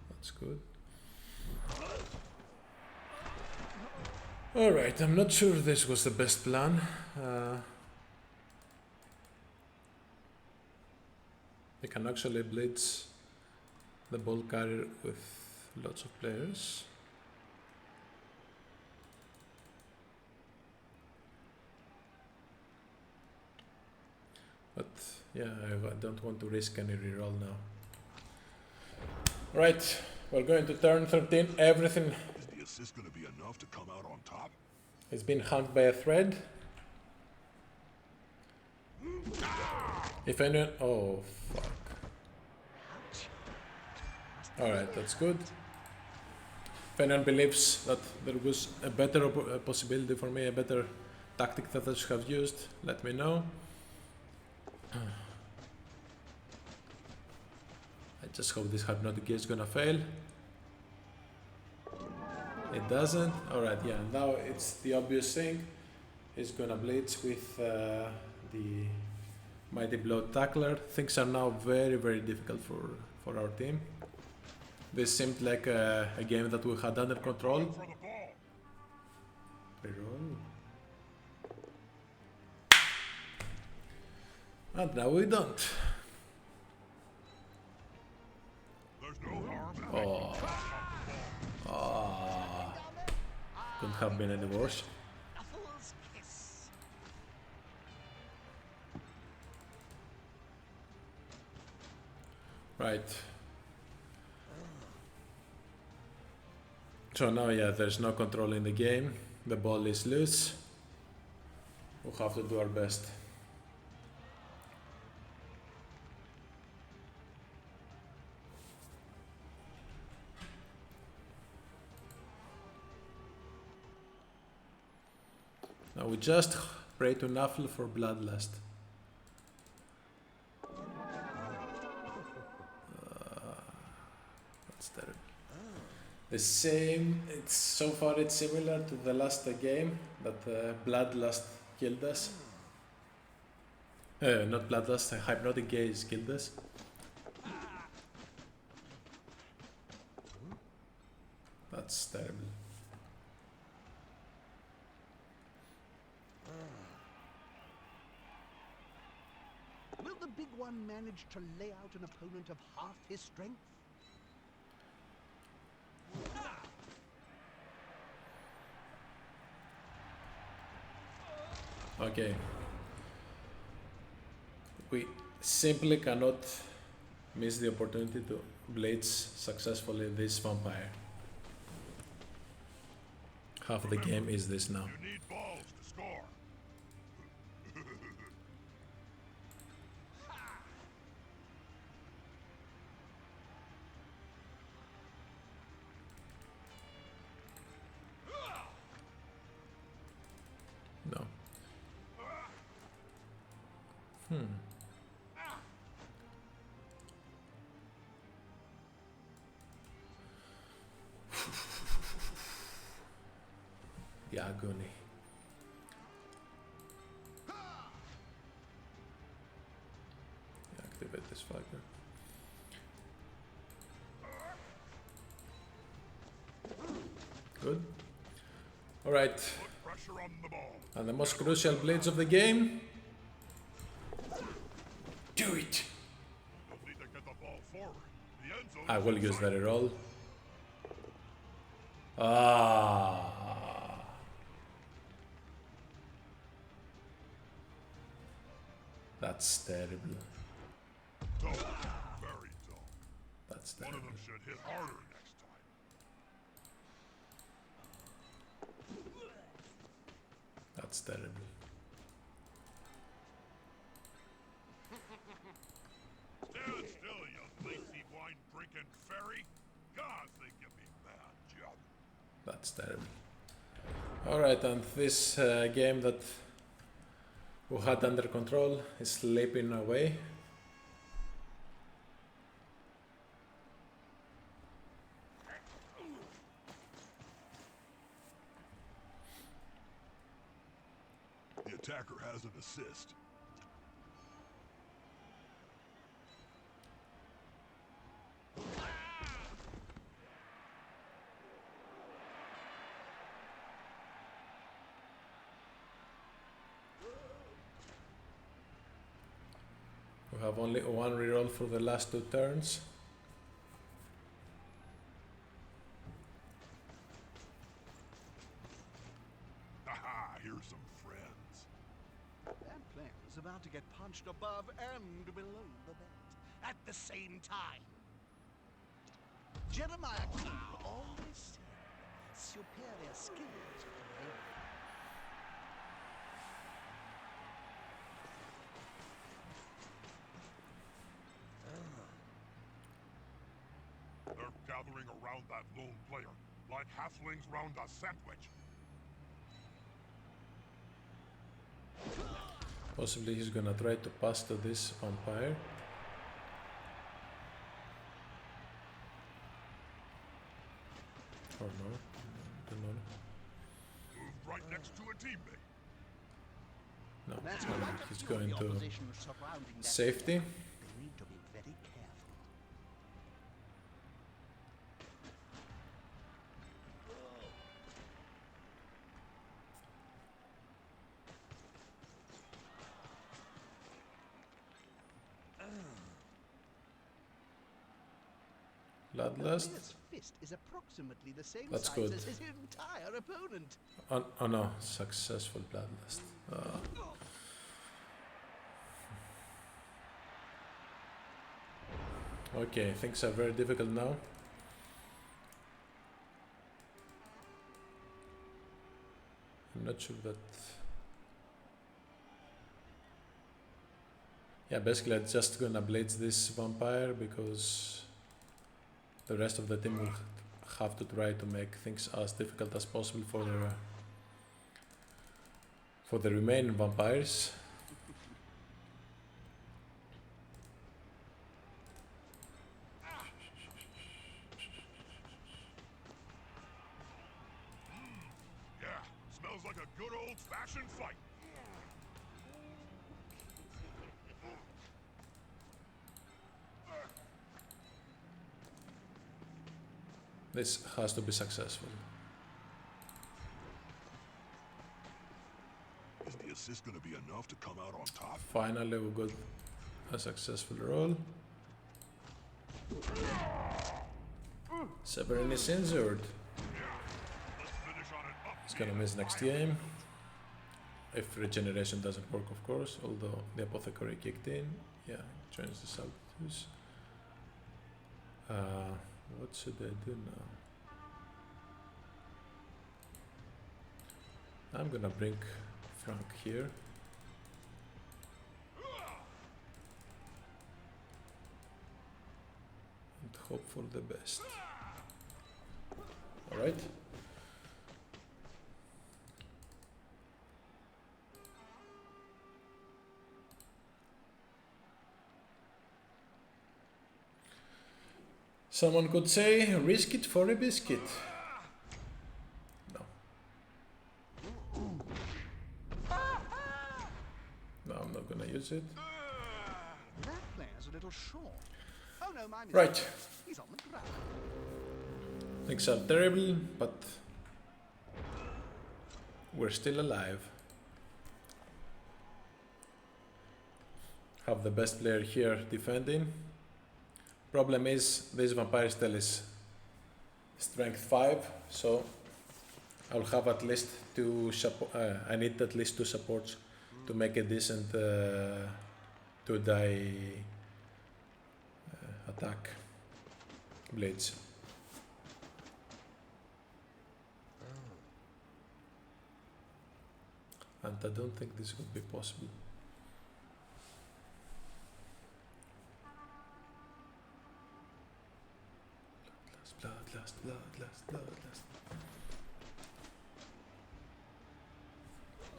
That's good. Alright, I'm not sure this was the best plan. You can actually blitz the ball carrier with lots of players. But yeah, I don't want to risk any reroll now. Right, we're going to turn 13. Everything Is the assist gonna be enough to come out on top? has been hung by a thread. If anyone... Oh, fuck. Alright, that's good. If anyone believes that there was a better possibility for me, a better tactic that I should have used, let me know. I just hope this hypnotic gear is gonna fail. It doesn't. Alright, yeah, now it's the obvious thing. He's gonna blitz with the Mighty Blow Tackler. Things are now very, very difficult for our team. This seemed like a game that we had under control. For the ball. Reroll. And now we don't. There's no harm. Oh. Oh. Couldn't have been any worse. A fool's kiss. Right. So now, yeah, there's no control in the game. The ball is loose. We'll have to do our best. Now we just pray to Nuffle for Bloodlust. That's terrible. The same, so far it's similar to the last game that Bloodlust killed us. Not Bloodlust, Hypnotic Gaze killed us. That's terrible. Will the big one manage to lay out an opponent of half his strength? Okay. We simply cannot miss the opportunity to blitz successfully this vampire. Half the game is this now. You need balls to score. No. The agony. Activate this fucker. Good. Alright. Put pressure on the ball. And the most crucial blades of the game. Do it! You'll need to get the ball forward. The end zone I is will in use sight. that roll. Ah. That's terrible. Dull. Very dull. That's One of terrible. them should hit harder next time. That's terrible. Stand still, you lazy wine drinking fairy. God, they give me bad job. That's terrible. Alright, and this game that we had under control is slipping away. The attacker has an assist. have only one reroll for the last 2 turns. Haha, here's some friends. That player is about to get punched above and below the belt at the same time. Jeremiah King always said superior skills prevail. They're gathering around that lone player, like halflings round a sandwich. Possibly he's gonna try to pass to this vampire. Or no, don't know. Moved right next to a teammate. No, That's no, quite a he's few going of the to opposition surrounding that safety. player. They need to be very careful. The Bloodlust. player's fist is approximately the same That's size good. as his entire opponent. Oh no, successful bloodlust. Okay, things are very difficult now. I'm not sure that... Yeah, basically I'm just gonna blitz this vampire because the rest of the team will have to try to make things as difficult as possible for the remaining vampires. Yeah, smells like a good old-fashioned fight. This has to be successful. Is the assist gonna be enough to come out on top? Finally we got a successful roll. Severin is injured. Let's finish on an up. He's gonna miss next game. If regeneration doesn't work, of course, although the apothecary kicked in. Yeah, joins the Saltus. What should I do now? I'm gonna bring Frank here. And hope for the best. Alright. Someone could say, risk it for a biscuit. No. No, I'm not gonna use it. That player's a little short. Oh no, my mistake. Right. He's on the ground. Things are terrible, but we're still alive. Have the best player here defending. Problem is, this vampire still is strength 5, so I'll have at least 2 I need at least 2 supports to make a decent 2-die attack blades. And I don't think this would be possible. Bloodlust, bloodlust, bloodlust.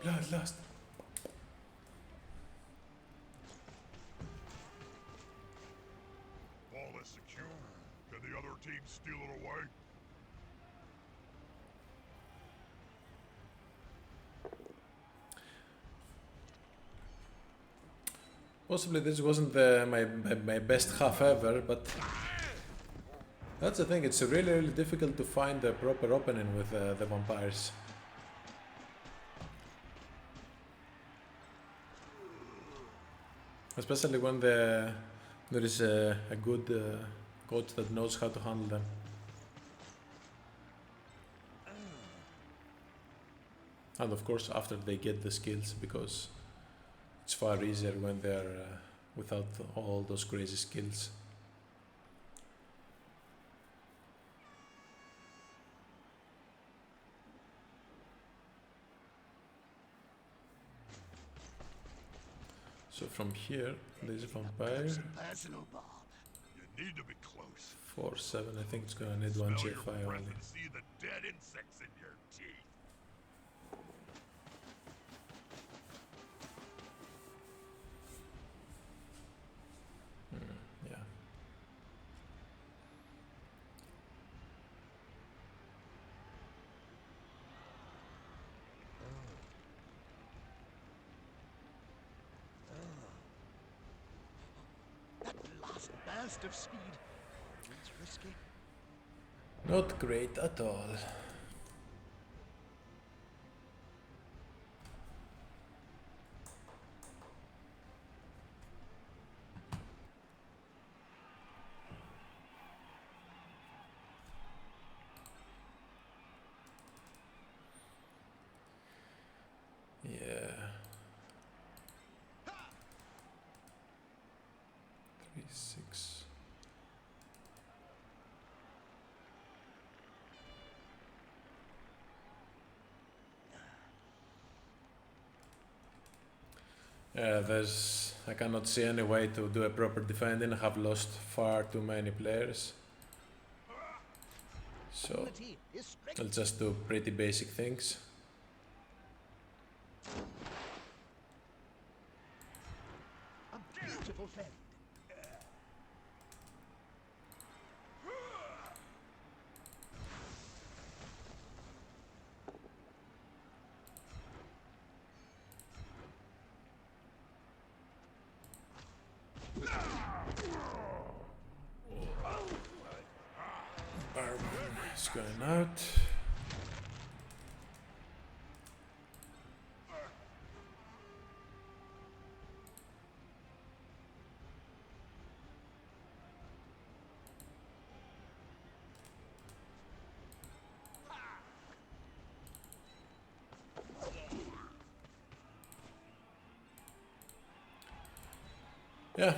Bloodlust. Ball is secure. Can the other team steal it away? Possibly this wasn't my best half ever, but that's the thing, it's really difficult to find a proper opening with the vampires. Especially when there is a good coach that knows how to handle them. And of course after they get the skills, because it's far easier when they're without all those crazy skills. So from here, there's a vampire. Personal, Bob. You need to be close. 4-7, I think it's gonna need Smell one your GFI breath only. and see the dead insects in your teeth. Yeah. That last burst of speed. It's risky. Not great at all. Yeah. 3-6. I cannot see any way to do a proper defending. I have lost far too many players. So Ability is strict. I'll just do pretty basic things. A beautiful fend. Barman is going out. Yeah,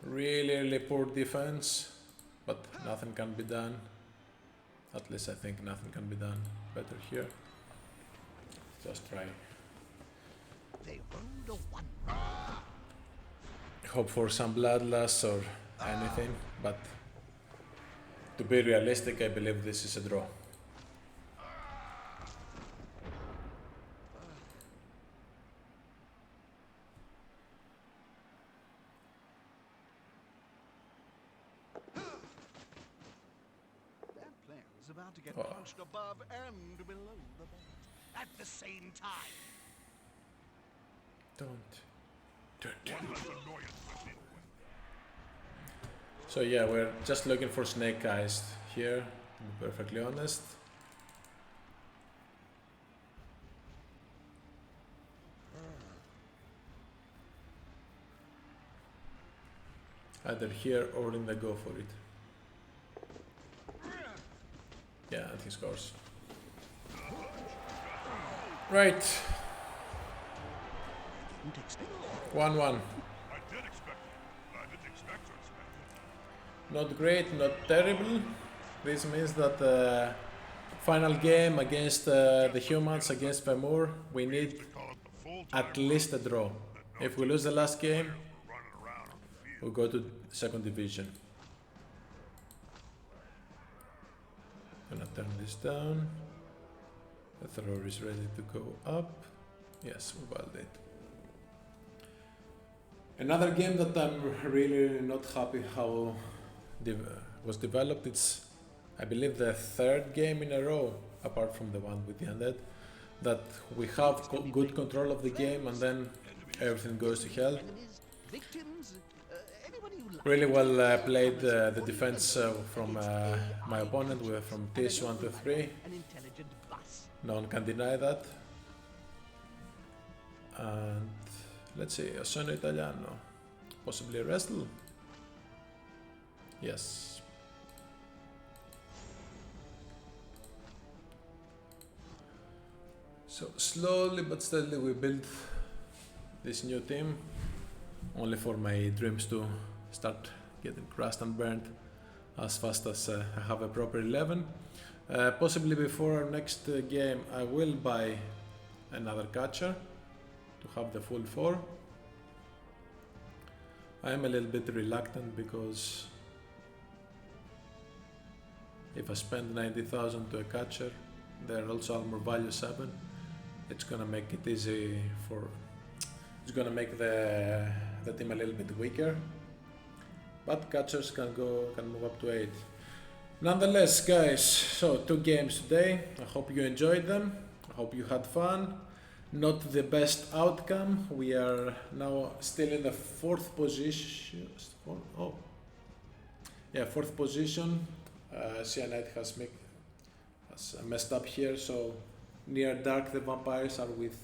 really poor defense, but nothing can be done. At least I think nothing can be done better here. Just try. They rolled a 1. Hope for some bloodlust or anything, but to be realistic, I believe this is a draw. That player is about to get Oh. punched above and below the belt at the same time. Don't. One less annoyance to deal with. So yeah, we're just looking for snake eyes here, to be perfectly honest. Either here or in the go for it. Yeah, and he scores. Right, Didn't expect 1-1. I did expect it, but I didn't expect to expect it. Not great, not terrible. This means that final game against the humans, against Femur, we need To call it the full at least a draw. If we lose the last game, running around on the field. we'll go to second division. Gonna turn this down. The thrower is ready to go up. Yes, we validate. Another game that I'm really not happy how was developed. It's, I believe, the third game in a row, apart from the one with the undead, that we have good control of the game and then everything goes to hell. enemies, victims, anybody you like. Really well played the defense from my opponent from Tish 1 to 3. An intelligent bus. No one can deny that. And Let's see, a sono italiano. Possibly wrestle? Yes. So slowly but steadily we build this new team, only for my dreams to start getting crushed and burned as fast as I have a proper 11. Possibly before our next game I will buy another catcher to have the full 4. I am a little bit reluctant because if I spend 90,000 to a catcher, they're also armor value 7. It's gonna make it easy for. It's gonna make the team a little bit weaker. But catchers can move up to 8. Nonetheless, guys, so 2 games today. I hope you enjoyed them. I hope you had fun. Not the best outcome. We are now still in the 4th position. Fourth position. Cyanide has messed up here, so near dark the vampires are with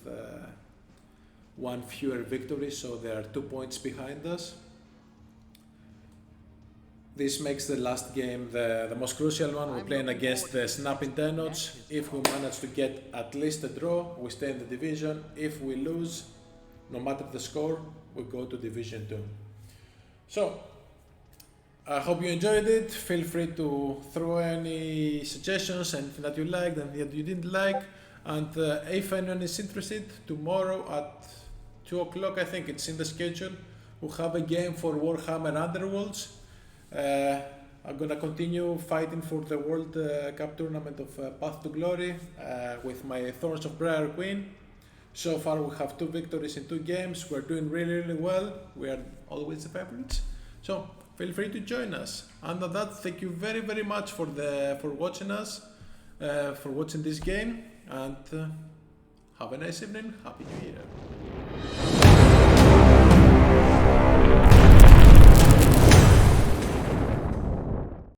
1 fewer victory, so they are 2 points behind us. This makes the last game the most crucial one. We're playing against the Snapping Tenots. If we manage to get at least a draw, we stay in the division. If we lose, no matter the score, we go to Division 2. So, I hope you enjoyed it. Feel free to throw any suggestions, anything that you liked and that you didn't like. And if anyone is interested, tomorrow at 2 o'clock, I think it's in the schedule, we'll have a game for Warhammer Underworlds. I'm gonna continue fighting for the World Cup tournament of Path to Glory with my Thorns of Briar Queen. So far we have 2 victories in 2 games. We're doing really well. We are always the favorites. So feel free to join us. And on that, thank you very much for watching us, for watching this game, and have a nice evening. Happy New Year.